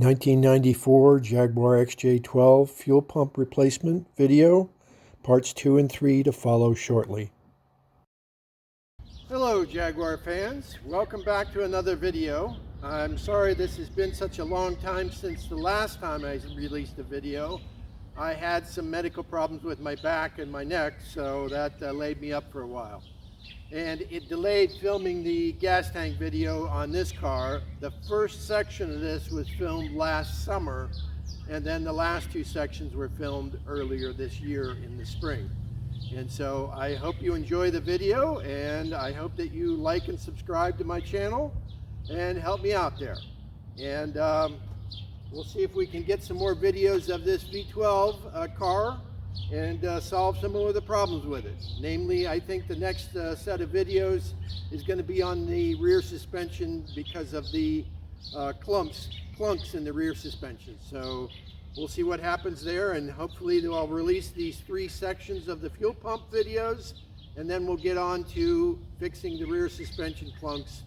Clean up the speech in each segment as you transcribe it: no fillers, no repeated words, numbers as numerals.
1994 Jaguar XJ12 fuel pump replacement video, parts 2 and 3 to follow shortly. Hello Jaguar fans, welcome back to another video. I'm sorry this has been such a long time since the last time I released a video. I had some medical problems with my back and my neck, so that laid me up for a while. And it delayed filming the gas tank video on this car. The first section of this was filmed last summer, and then the last two sections were filmed earlier this year in the spring. And so I hope you enjoy the video, and I hope that you like and subscribe to my channel and help me out there. And we'll see if we can get some more videos of this V12 car and solve some of the problems with it. Namely, I think the next set of videos is going to be on the rear suspension because of the clunks in the rear suspension. So we'll see what happens there, and hopefully I'll release these 3 sections of the fuel pump videos, and then we'll get on to fixing the rear suspension clunks,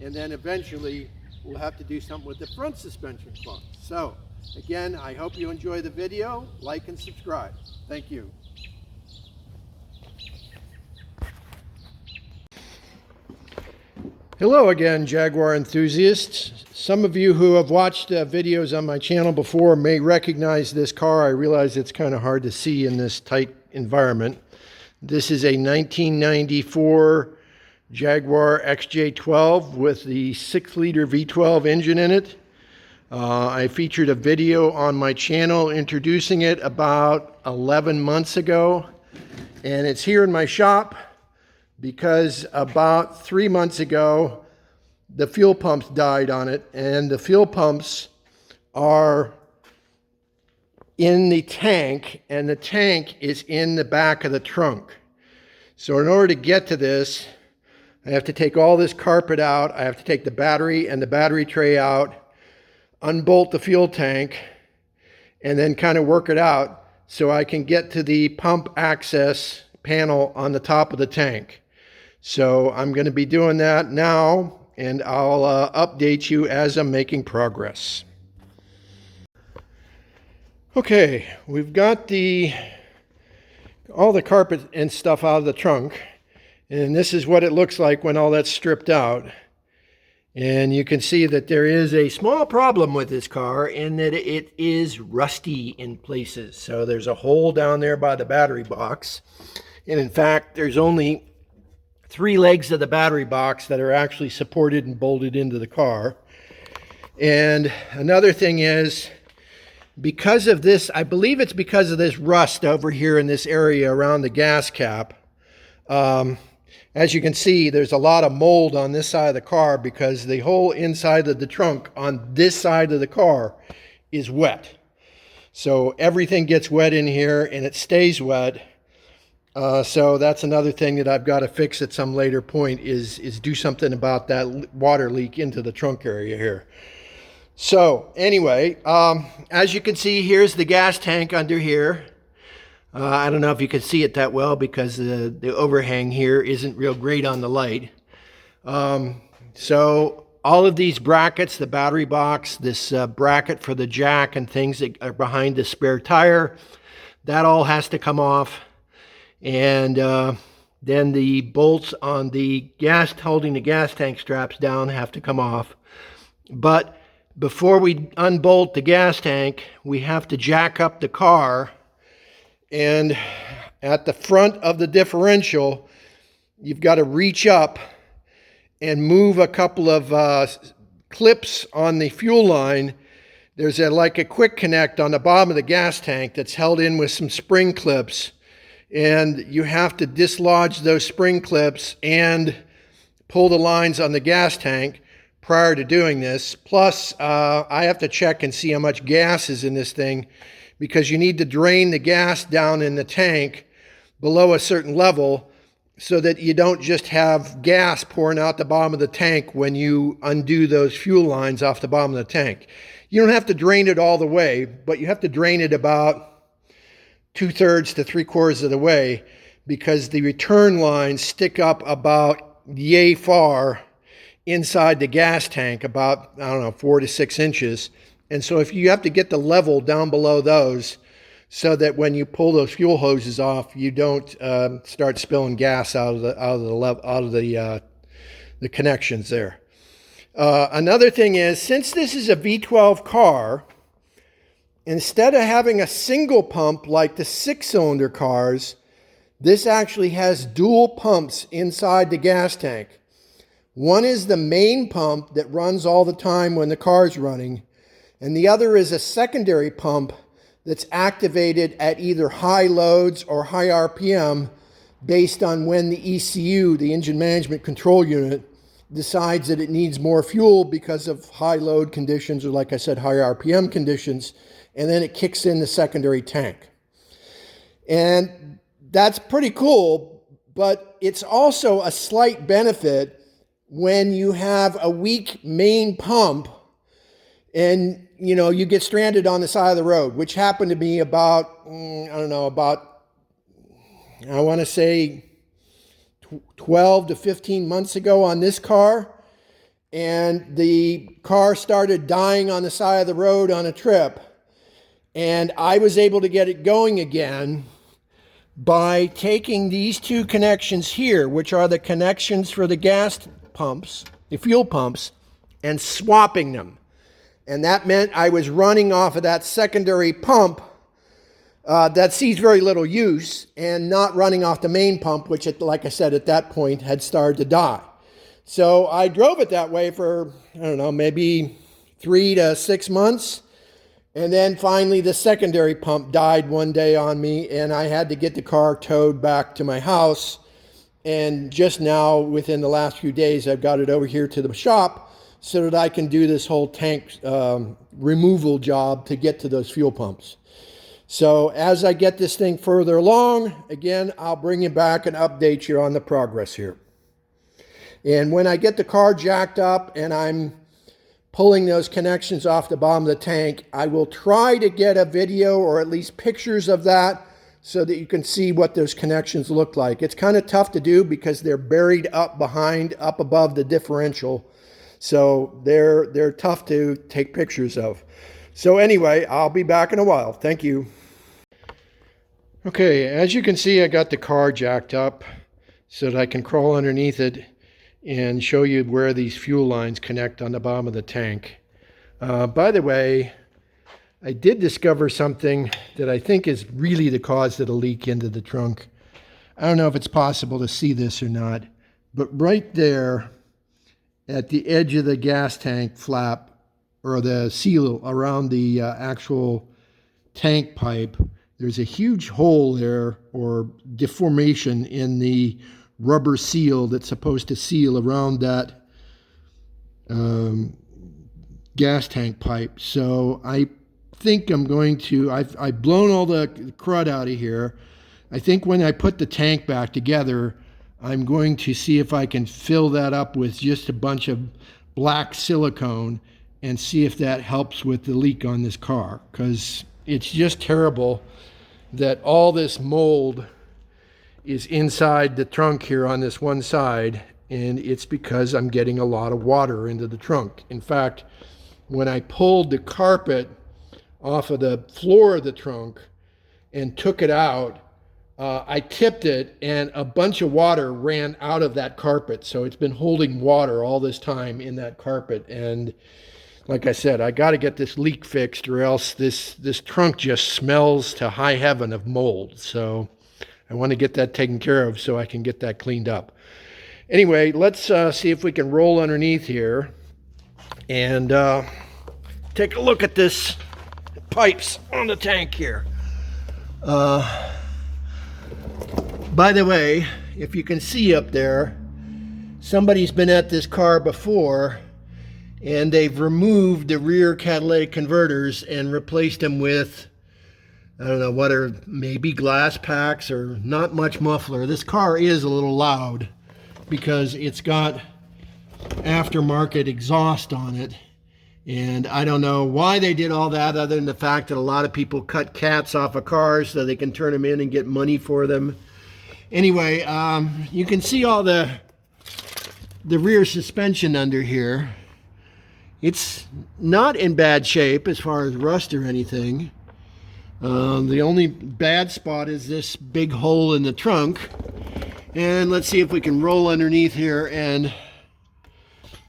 and then eventually we'll have to do something with the front suspension clunks. So again, I hope you enjoy the video, like and subscribe. Thank you. Hello again, Jaguar enthusiasts. Some of you who have watched videos on my channel before may recognize this car. I realize it's kind of hard to see in this tight environment. This is a 1994 Jaguar XJ12 with the 6-liter V12 engine in it. I featured a video on my channel introducing it about 11 months ago, and it's here in my shop because about 3 months ago the fuel pumps died on it, and the fuel pumps are in the tank, and the tank is in the back of the trunk. So in order to get to this, I have to take all this carpet out. I have to take the battery and the battery tray out, unbolt the fuel tank, and then kind of work it out so I can get to the pump access panel on the top of the tank. So I'm going to be doing that now, and I'll update you as I'm making progress. Okay, we've got all the carpet and stuff out of the trunk, and this is what it looks like when all that's stripped out. And you can see that there is a small problem with this car in that it is rusty in places. So there's a hole down there by the battery box. And in fact, there's only 3 legs of the battery box that are actually supported and bolted into the car. And another thing is, because of this, I believe it's because of this rust over here in this area around the gas cap. As you can see, there's a lot of mold on this side of the car because the whole inside of the trunk on this side of the car is wet. So everything gets wet in here and it stays wet. So that's another thing that I've got to fix at some later point is do something about that water leak into the trunk area here. So anyway, as you can see, here's the gas tank under here. I don't know if you can see it that well because the overhang here isn't real great on the light. So all of these brackets, the battery box, this bracket for the jack and things that are behind the spare tire, that all has to come off. And then the bolts on the holding the gas tank straps down have to come off. But before we unbolt the gas tank, we have to jack up the car. And at the front of the differential, you've got to reach up and move a couple of clips on the fuel line. There's like a quick connect on the bottom of the gas tank that's held in with some spring clips. And you have to dislodge those spring clips and pull the lines on the gas tank prior to doing this. Plus, I have to check and see how much gas is in this thing, because you need to drain the gas down in the tank below a certain level so that you don't just have gas pouring out the bottom of the tank when you undo those fuel lines off the bottom of the tank. You don't have to drain it all the way, but you have to drain it about 2/3 to 3/4 of the way, because the return lines stick up about yay far inside the gas tank, about, I don't know, 4 to 6 inches. And so if you have to get the level down below those so that when you pull those fuel hoses off, you don't start spilling gas out of the connections there. Another thing is, since this is a V12 car, instead of having a single pump like the 6-cylinder cars, this actually has dual pumps inside the gas tank. One is the main pump that runs all the time when the car is running, and the other is a secondary pump that's activated at either high loads or high RPM based on when the ECU, the engine management control unit, decides that it needs more fuel because of high load conditions, or like I said, high RPM conditions, and then it kicks in the secondary tank. And that's pretty cool, but it's also a slight benefit when you have a weak main pump and you get stranded on the side of the road, which happened to me about, I want to say 12 to 15 months ago on this car. And the car started dying on the side of the road on a trip. And I was able to get it going again by taking these two connections here, which are the connections for the gas pumps, the fuel pumps, and swapping them. And that meant I was running off of that secondary pump that sees very little use, and not running off the main pump, which, like I said, at that point had started to die. So I drove it that way for, maybe 3 to 6 months. And then finally the secondary pump died one day on me, and I had to get the car towed back to my house. And just now, within the last few days, I've got it over here to the shop so that I can do this whole tank removal job to get to those fuel pumps. So as I get this thing further along, again, I'll bring you back and update you on the progress here. And when I get the car jacked up and I'm pulling those connections off the bottom of the tank, I will try to get a video or at least pictures of that so that you can see what those connections look like. It's kind of tough to do because they're buried up above the differential. So they're tough to take pictures of. So anyway, I'll be back in a while. Thank you. Okay, as you can see, I got the car jacked up so that I can crawl underneath it and show you where these fuel lines connect on the bottom of the tank. By the way, I did discover something that I think is really the cause of the leak into the trunk. I don't know if it's possible to see this or not, but right there at the edge of the gas tank flap, or the seal around the actual tank pipe, there's a huge hole there, or deformation in the rubber seal that's supposed to seal around that gas tank pipe. So I think I'm going to, I've blown all the crud out of here. I think when I put the tank back together, I'm going to see if I can fill that up with just a bunch of black silicone and see if that helps with the leak on this car, because it's just terrible that all this mold is inside the trunk here on this one side, and it's because I'm getting a lot of water into the trunk. In fact, when I pulled the carpet off of the floor of the trunk and took it out, I tipped it and a bunch of water ran out of that carpet. So it's been holding water all this time in that carpet. And like I said, I got to get this leak fixed, or else this trunk just smells to high heaven of mold. So I want to get that taken care of so I can get that cleaned up. Anyway, let's see if we can roll underneath here and take a look at this pipes on the tank here. By the way, if you can see up there, somebody's been at this car before and they've removed the rear catalytic converters and replaced them with, I don't know, what are maybe glass packs or not much muffler. This car is a little loud because it's got aftermarket exhaust on it. And I don't know why they did all that, other than the fact that a lot of people cut cats off of cars so they can turn them in and get money for them. Anyway, you can see all the rear suspension under here. It's not in bad shape as far as rust or anything. The only bad spot is this big hole in the trunk. And let's see if we can roll underneath here and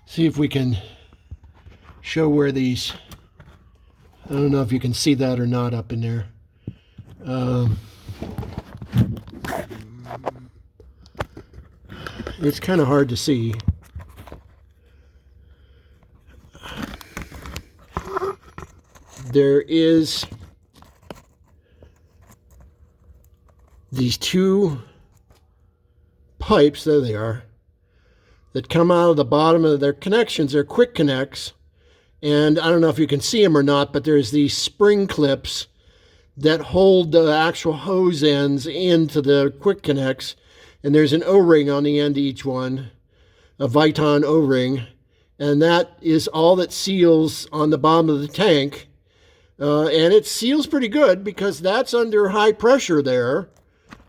see if we can show where these, I don't know if you can see that or not up in there. It's kind of hard to see. There is these two pipes, there they are, that come out of the bottom of their connections. They're quick connects, and I don't know if you can see them or not, but there's these spring clips that hold the actual hose ends into the quick connects, and there's an O-ring on the end of each one, a Viton O-ring, and that is all that seals on the bottom of the tank. And it seals pretty good because that's under high pressure there,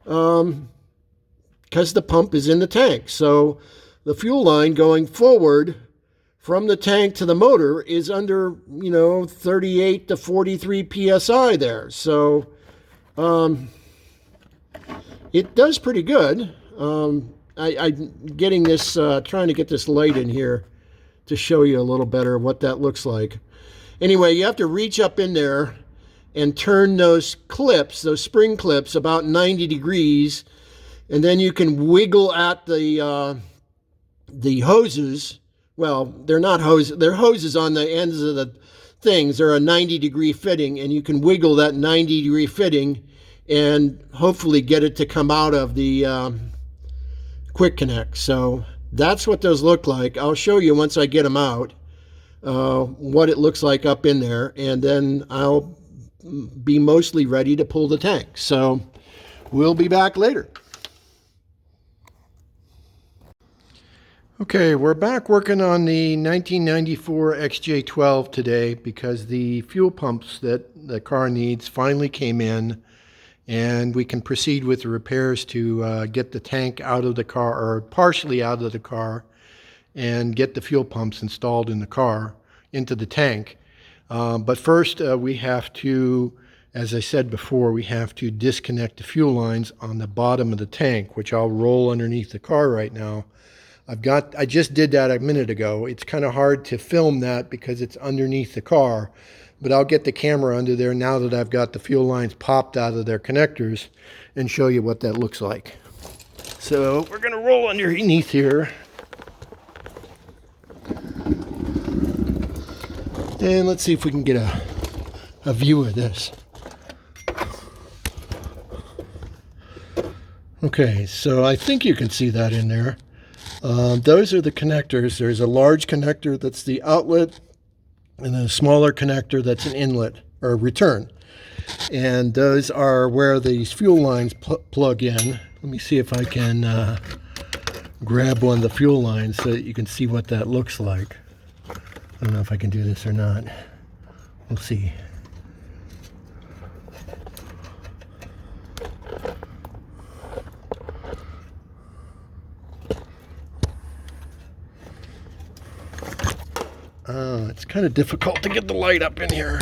because the pump is in the tank. So the fuel line going forward from the tank to the motor is under, 38 to 43 psi there. So it does pretty good. I'm getting this, trying to get this light in here to show you a little better what that looks like. Anyway, you have to reach up in there and turn those clips, those spring clips, about 90 degrees, and then you can wiggle at the hoses. Well, they're not hoses, they're hoses on the ends of the things. They're a 90-degree fitting, and you can wiggle that 90-degree fitting and hopefully get it to come out of the quick connect. So that's what those look like. I'll show you once I get them out what it looks like up in there, and then I'll be mostly ready to pull the tank. So we'll be back later. Okay, we're back working on the 1994 XJ12 today because the fuel pumps that the car needs finally came in, and we can proceed with the repairs to get the tank out of the car, or partially out of the car, and get the fuel pumps installed in the car into the tank. But first we have to, as I said before, we have to disconnect the fuel lines on the bottom of the tank, which I'll roll underneath the car right now. I just did that a minute ago. It's kind of hard to film that because it's underneath the car, but I'll get the camera under there now that I've got the fuel lines popped out of their connectors and show you what that looks like. So we're going to roll underneath here. And let's see if we can get a view of this. Okay, so I think you can see that in there. Those are the connectors. There's a large connector that's the outlet, and then a smaller connector that's an inlet or return. And those are where these fuel lines plug in. Let me see if I can grab one of the fuel lines so that you can see what that looks like. I don't know if I can do this or not. We'll see. It's kind of difficult to get the light up in here.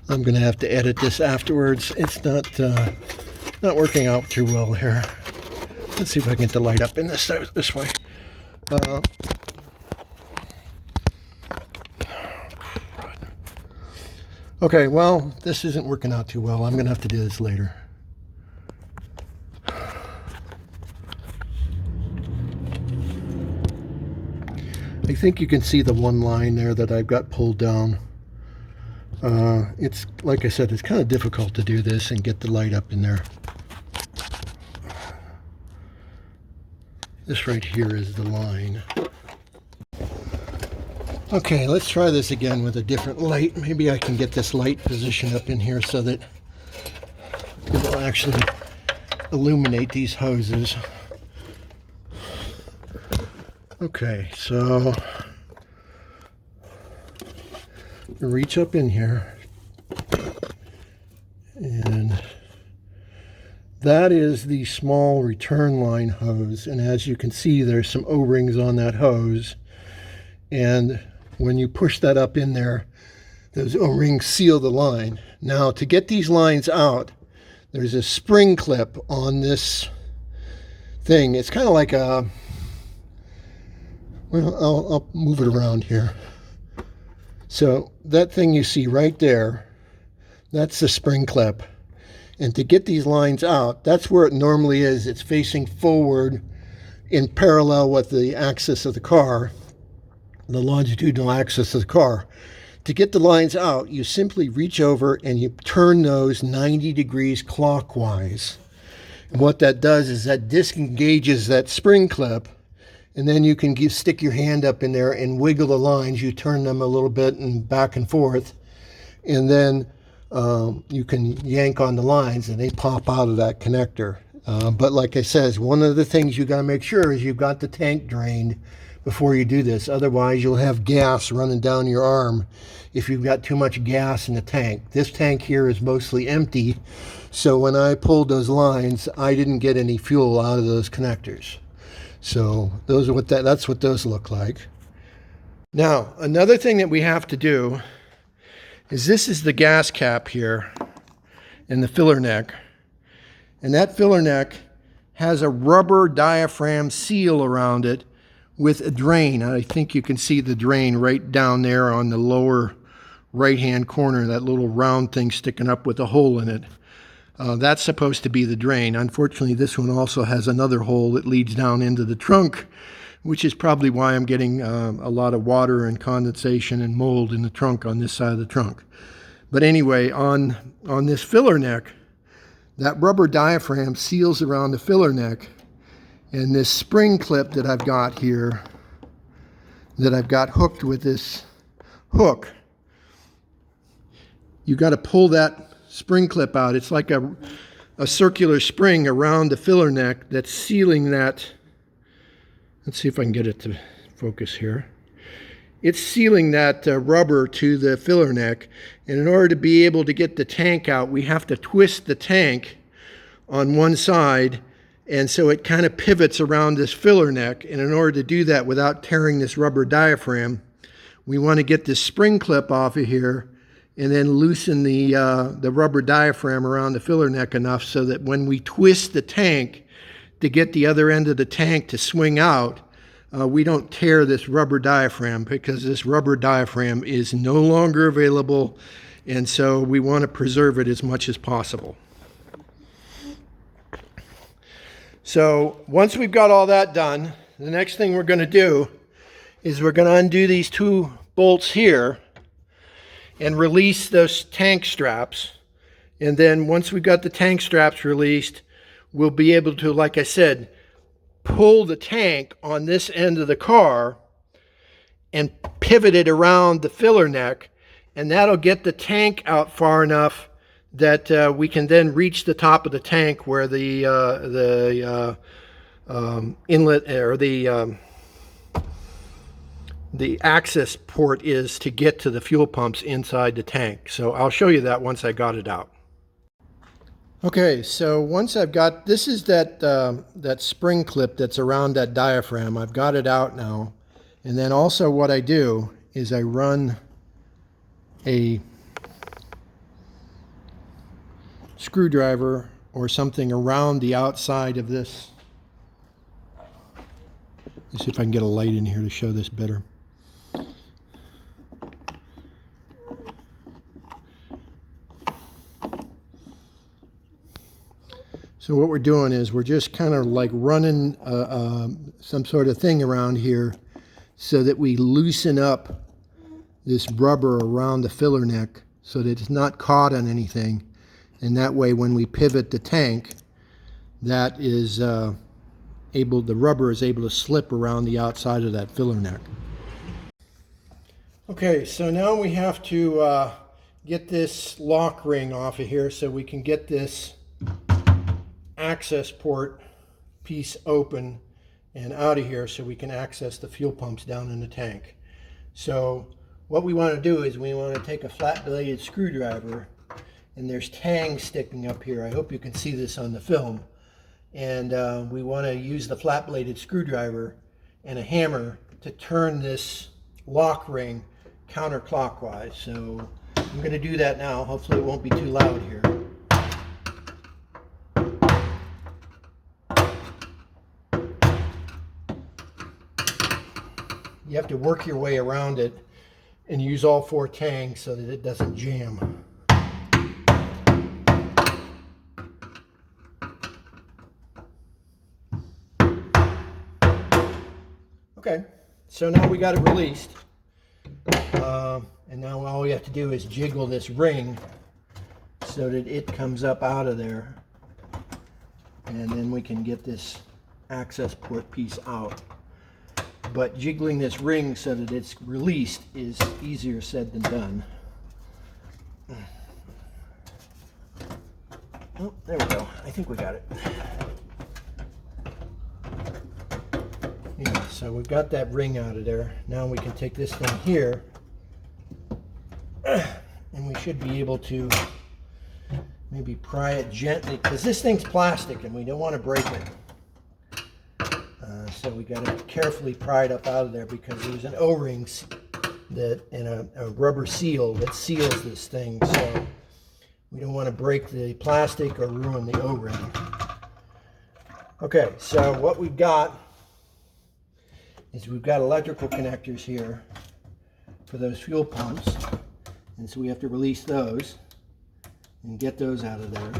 I'm going to have to edit this afterwards. It's not working out too well here. Let's see if I can get the light up in this way. Okay, well, this isn't working out too well. I'm going to have to do this later. I think you can see the one line there that I've got pulled down. It's, like I said, it's kind of difficult to do this and get the light up in there. This right here is the line. Okay, let's try this again with a different light. Maybe I can get this light positioned up in here so that it will actually illuminate these hoses. Okay, so reach up in here and that is the small return line hose, and as you can see, there's some O-rings on that hose, and when you push that up in there, those O-rings seal the line. Now, to get these lines out, there's a spring clip on this thing. It's kind of like a, well, I'll move it around here. So that thing you see right there, that's the spring clip. And to get these lines out, that's where it normally is. It's facing forward in parallel with the axis of the car, the longitudinal axis of the car. To get the lines out, you simply reach over and you turn those 90 degrees clockwise. And what that does is that disengages that spring clip, and then you can stick your hand up in there and wiggle the lines. You turn them a little bit and back and forth, and then you can yank on the lines and they pop out of that connector. But like I said, one of the things you got to make sure is you've got the tank drained before you do this. Otherwise, you'll have gas running down your arm if you've got too much gas in the tank. This tank here is mostly empty, so when I pulled those lines, I didn't get any fuel out of those connectors. So those are what that's what those look like. Now, another thing that we have to do is this is the gas cap here in the filler neck. And that filler neck has a rubber diaphragm seal around it with a drain. I think you can see the drain right down there on the lower right-hand corner, that little round thing sticking up with a hole in it. That's supposed to be the drain. Unfortunately, this one also has another hole that leads down into the trunk, which is probably why I'm getting a lot of water and condensation and mold in the trunk on this side of the trunk. But anyway, on this filler neck, that rubber diaphragm seals around the filler neck, and this spring clip that I've got here, that I've got hooked with this hook, you got to pull that spring clip out. It's like a circular spring around the filler neck that's sealing that. Let's see if I can get it to focus here. It's sealing that rubber to the filler neck, and in order to be able to get the tank out, we have to twist the tank on one side, and so it kind of pivots around this filler neck. And in order to do that without tearing this rubber diaphragm, we want to get this spring clip off of here and then loosen the rubber diaphragm around the filler neck enough so that when we twist the tank to get the other end of the tank to swing out, we don't tear this rubber diaphragm, because this rubber diaphragm is no longer available, and so we want to preserve it as much as possible. So once we've got all that done, the next thing we're going to do is we're going to undo these two bolts here and release those tank straps. And then once we've got the tank straps released, we'll be able to, like I said, pull the tank on this end of the car and pivot it around the filler neck, and that'll get the tank out far enough that we can then reach the top of the tank where the inlet or the access port is to get to the fuel pumps inside the tank. So I'll show you that once I got it out. Okay, so once I've got, this is that spring clip that's around that diaphragm. I've got it out now. And then also what I do is I run a screwdriver or something around the outside of this. Let's see if I can get a light in here to show this better. So what we're doing is we're just kind of like running some sort of thing around here so that we loosen up this rubber around the filler neck so that it's not caught on anything. And that way when we pivot the tank, that is the rubber is able to slip around the outside of that filler neck. Okay, so now we have to get this lock ring off of here so we can get this access port piece open and out of here so we can access the fuel pumps down in the tank. So what we want to do is we want to take a flat bladed screwdriver and there's tangs sticking up here. I hope you can see this on the film. And we want to use the flat-bladed screwdriver and a hammer to turn this lock ring counterclockwise. So I'm going to do that now. Hopefully it won't be too loud here. You have to work your way around it and use all 4 tangs so that it doesn't jam. Okay, so now we got it released. And now all we have to do is jiggle this ring so that it comes up out of there. And then we can get this access port piece out. But jiggling this ring so that it's released is easier said than done. Oh, there we go. I think we got it. Yeah, so we've got that ring out of there. Now we can take this thing here and we should be able to maybe pry it gently, because this thing's plastic and we don't want to break it. So we got to carefully pry it up out of there, because there's an O-ring that and a rubber seal that seals this thing. So we don't want to break the plastic or ruin the O-ring. Okay, so what we've got is we've got electrical connectors here for those fuel pumps, and so we have to release those and get those out of there.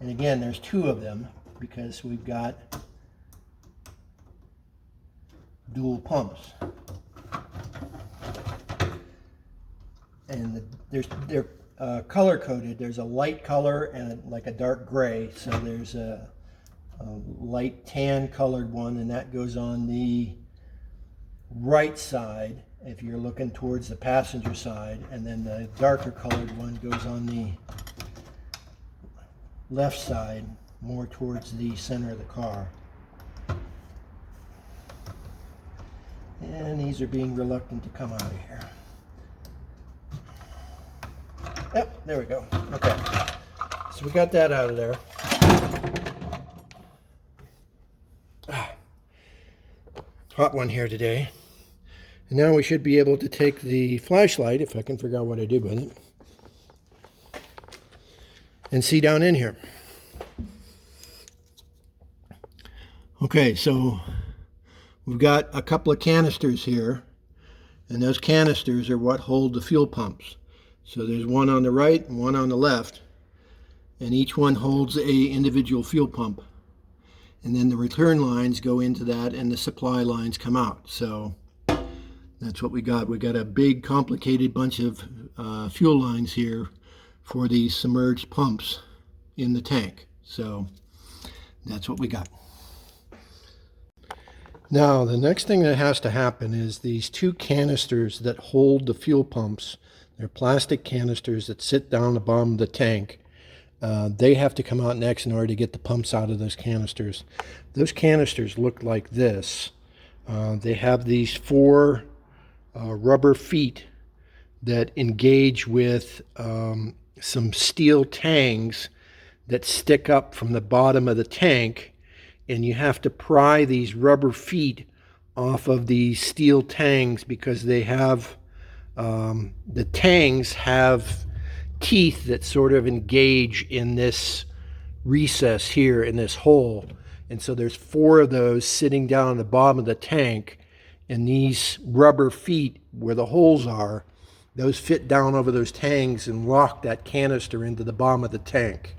And again, there's 2 of them because we've got dual pumps. And they're color coded. There's a light color and like a dark gray. So there's a light tan colored one, and that goes on the right side if you're looking towards the passenger side, and then the darker colored one goes on the left side, more towards the center of the car. And these are being reluctant to come out of here. Yep, there we go. Okay, so we got that out of there. Hot one here today. And now we should be able to take the flashlight, if I can figure out what I did with it, and see down in here. Okay, so we've got a couple of canisters here, and those canisters are what hold the fuel pumps. So there's one on the right and one on the left, and each one holds a individual fuel pump. And then the return lines go into that and the supply lines come out. So that's what we got. We got a big complicated bunch of fuel lines here for these submerged pumps in the tank. So that's what we got. Now the next thing that has to happen is these 2 canisters that hold the fuel pumps. They're plastic canisters that sit down the bottom of the tank. They have to come out next in order to get the pumps out of those canisters. Those canisters look like this. They have these 4 rubber feet that engage with some steel tangs that stick up from the bottom of the tank, and you have to pry these rubber feet off of these steel tangs because they have the tangs have teeth that sort of engage in this recess here in this hole, and so there's 4 of those sitting down on the bottom of the tank, and these rubber feet where the holes are, those fit down over those tangs and lock that canister into the bottom of the tank.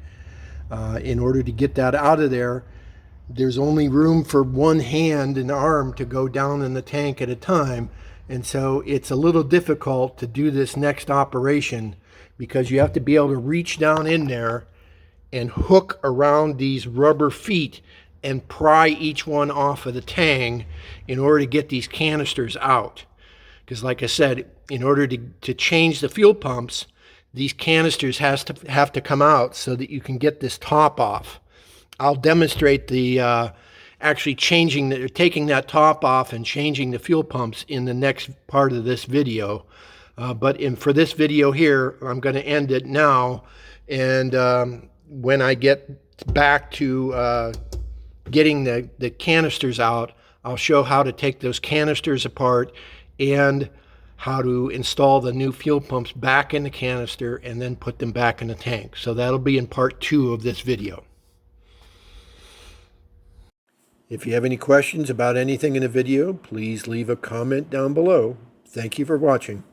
In order to get that out of there, there's only room for one hand and arm to go down in the tank at a time, and so it's a little difficult to do this next operation because you have to be able to reach down in there and hook around these rubber feet and pry each one off of the tang in order to get these canisters out. Because like I said, in order to change the fuel pumps, these canisters have to come out so that you can get this top off. I'll demonstrate the actually taking that top off and changing the fuel pumps in the next part of this video. But for this video here, I'm going to end it now. And when I get back to getting the canisters out, I'll show how to take those canisters apart and how to install the new fuel pumps back in the canister and then put them back in the tank. So that'll be in part 2 of this video. If you have any questions about anything in the video, please leave a comment down below. Thank you for watching.